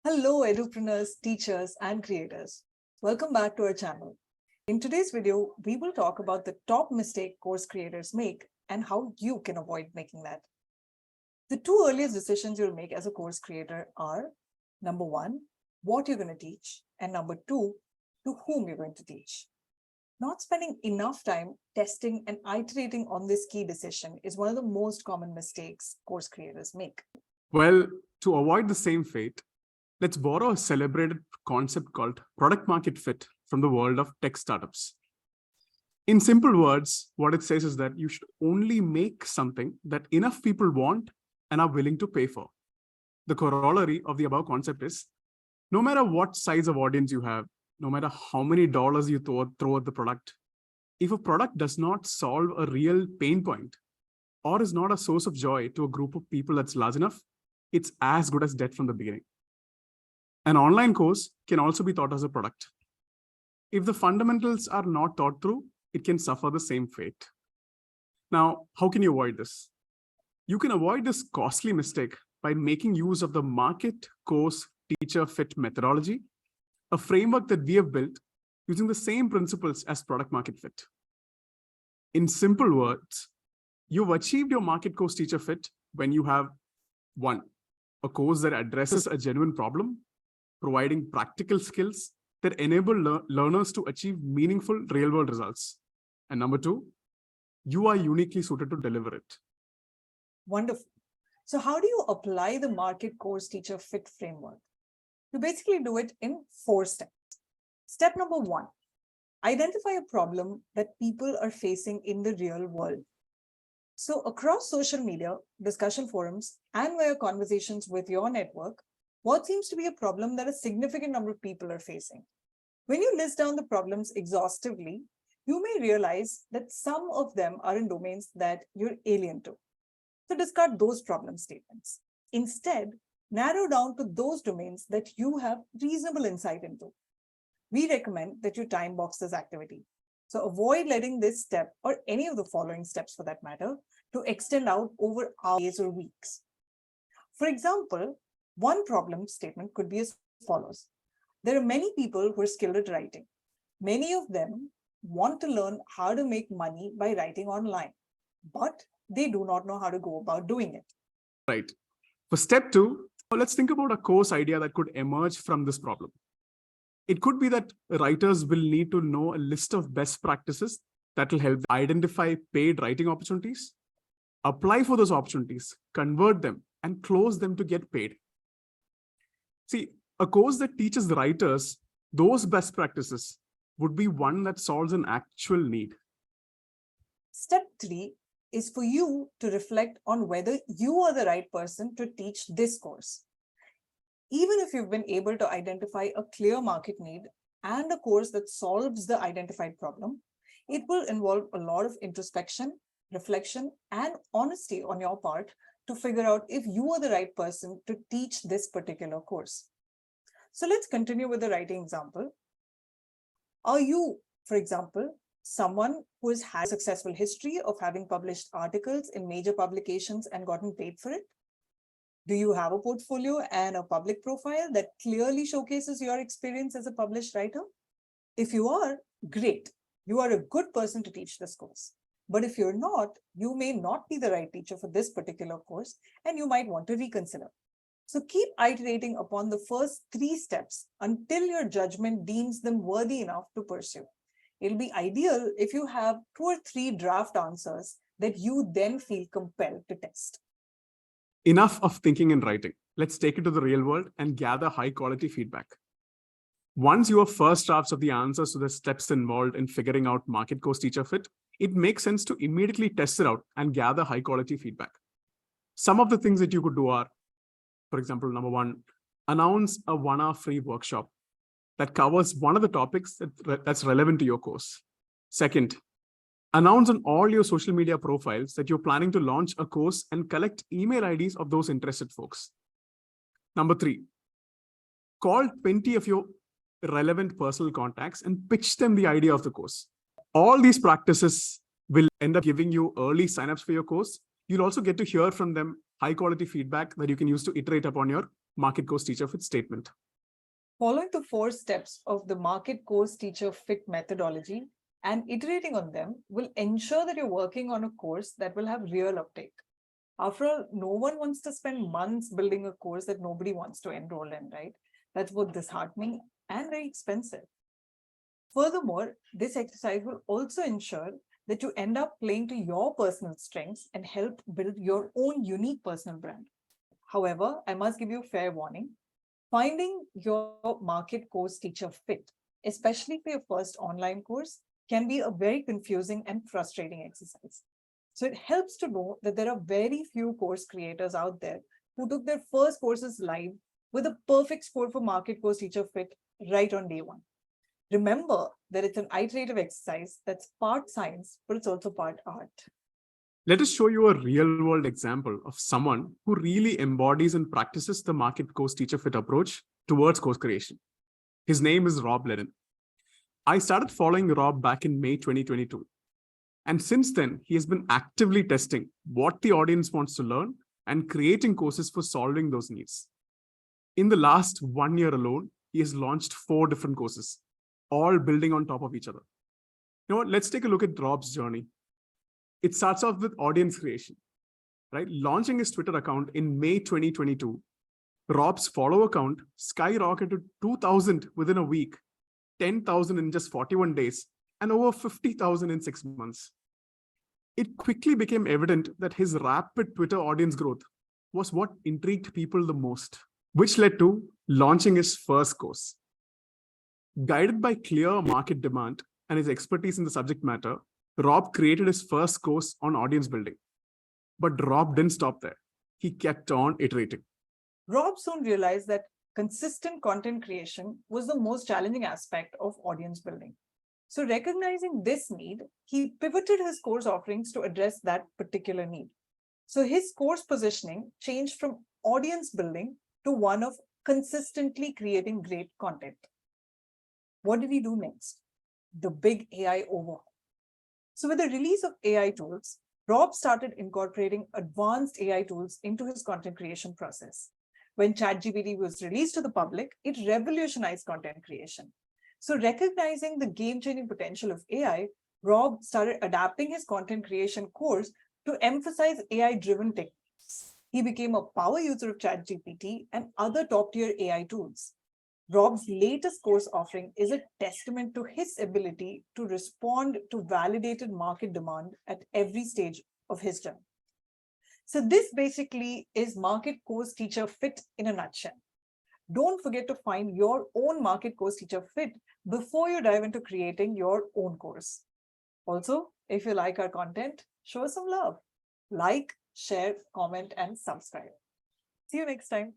Hello, edupreneurs, teachers, and creators. Welcome back to our channel. In today's video, we will talk about the top mistake course creators make and how you can avoid making that. The two earliest decisions you'll make as a course creator are, number one, what you're going to teach, and number two, to whom you're going to teach. Not spending enough time testing and iterating on this key decision is one of the most common mistakes course creators make. Well, to avoid the same fate, let's borrow a celebrated concept called product market fit from the world of tech startups. In simple words, what it says is that you should only make something that enough people want and are willing to pay for. The corollary of the above concept is, no matter what size of audience you have, no matter how many dollars you throw at the product, if a product does not solve a real pain point or is not a source of joy to a group of people that's large enough, it's as good as dead from the beginning. An online course can also be thought as a product. If the fundamentals are not thought through, it can suffer the same fate. Now, how can you avoid this? You can avoid this costly mistake by making use of the market course teacher fit methodology, a framework that we have built using the same principles as product market fit. In simple words, you've achieved your market course teacher fit when you have 1, a course that addresses a genuine problem, providing practical skills that enable learners to achieve meaningful real-world results. And number 2, you are uniquely suited to deliver it. Wonderful. So how do you apply the market course teacher fit framework? You basically do it in 4 steps. Step number 1, identify a problem that people are facing in the real world. So across social media, discussion forums, and via conversations with your network, what seems to be a problem that a significant number of people are facing? When you list down the problems exhaustively, you may realize that some of them are in domains that you're alien to. So discard those problem statements. Instead, narrow down to those domains that you have reasonable insight into. We recommend that you time box this activity. So avoid letting this step, or any of the following steps for that matter, to extend out over days or weeks. For example, one problem statement could be as follows. There are many people who are skilled at writing. Many of them want to learn how to make money by writing online, but they do not know how to go about doing it. Right. For step 2, let's think about a course idea that could emerge from this problem. It could be that writers will need to know a list of best practices that will help identify paid writing opportunities, apply for those opportunities, convert them, and close them to get paid. See, a course that teaches the writers those best practices would be one that solves an actual need. Step 3 is for you to reflect on whether you are the right person to teach this course. Even if you've been able to identify a clear market need and a course that solves the identified problem, it will involve a lot of introspection, reflection, and honesty on your part to figure out if you are the right person to teach this particular course. So let's continue with the writing example. Are you, for example, someone who has had a successful history of having published articles in major publications and gotten paid for it? Do you have a portfolio and a public profile that clearly showcases your experience as a published writer? If you are, great. You are a good person to teach this course. But if you're not, you may not be the right teacher for this particular course, and you might want to reconsider. So keep iterating upon the first 3 steps until your judgment deems them worthy enough to pursue. It'll be ideal if you have 2 or 3 draft answers that you then feel compelled to test. Enough of thinking and writing. Let's take it to the real world and gather high-quality feedback. Once you have first drafts of the answers to the steps involved in figuring out market course teacher fit, it makes sense to immediately test it out and gather high-quality feedback. Some of the things that you could do are, for example, number 1, announce a 1-hour free workshop that covers one of the topics that's relevant to your course. Second, announce on all your social media profiles that you're planning to launch a course and collect email IDs of those interested folks. Number 3, call 20 of your relevant personal contacts and pitch them the idea of the course. All these practices will end up giving you early signups for your course. You'll also get to hear from them high quality feedback that you can use to iterate upon your market course teacher fit statement. Following the 4 steps of the market course teacher fit methodology and iterating on them will ensure that you're working on a course that will have real uptake. After all, no one wants to spend months building a course that nobody wants to enroll in, right? That's both disheartening and very expensive. Furthermore, this exercise will also ensure that you end up playing to your personal strengths and help build your own unique personal brand. However, I must give you a fair warning. Finding your market course teacher fit, especially for your first online course, can be a very confusing and frustrating exercise. So it helps to know that there are very few course creators out there who took their first courses live with a perfect score for market course teacher fit right on day one. Remember that it's an iterative exercise that's part science, but it's also part art. Let us show you a real-world example of someone who really embodies and practices the market course teacher fit approach towards course creation. His name is Rob Lennon. I started following Rob back in May 2022. And since then, he has been actively testing what the audience wants to learn and creating courses for solving those needs. In the last 1 year alone, he has launched 4 different courses, all building on top of each other. You know what? Let's take a look at Rob's journey. It starts off with audience creation, right? Launching his Twitter account in May 2022, Rob's follower count skyrocketed to 2,000 within a week, 10,000 in just 41 days, and over 50,000 in 6 months. It quickly became evident that his rapid Twitter audience growth was what intrigued people the most, which led to launching his first course. Guided by clear market demand and his expertise in the subject matter, Rob created his first course on audience building. But Rob didn't stop there. He kept on iterating. Rob soon realized that consistent content creation was the most challenging aspect of audience building. So recognizing this need, he pivoted his course offerings to address that particular need. So his course positioning changed from audience building to one of consistently creating great content. What did he do next? The big AI overhaul. So with the release of AI tools, Rob started incorporating advanced AI tools into his content creation process. When ChatGPT was released to the public, it revolutionized content creation. So recognizing the game-changing potential of AI, Rob started adapting his content creation course to emphasize AI-driven techniques. He became a power user of ChatGPT and other top-tier AI tools. Rob's latest course offering is a testament to his ability to respond to validated market demand at every stage of his journey. So this basically is market course teacher fit in a nutshell. Don't forget to find your own market course teacher fit before you dive into creating your own course. Also, if you like our content, show us some love. Like, share, comment, and subscribe. See you next time.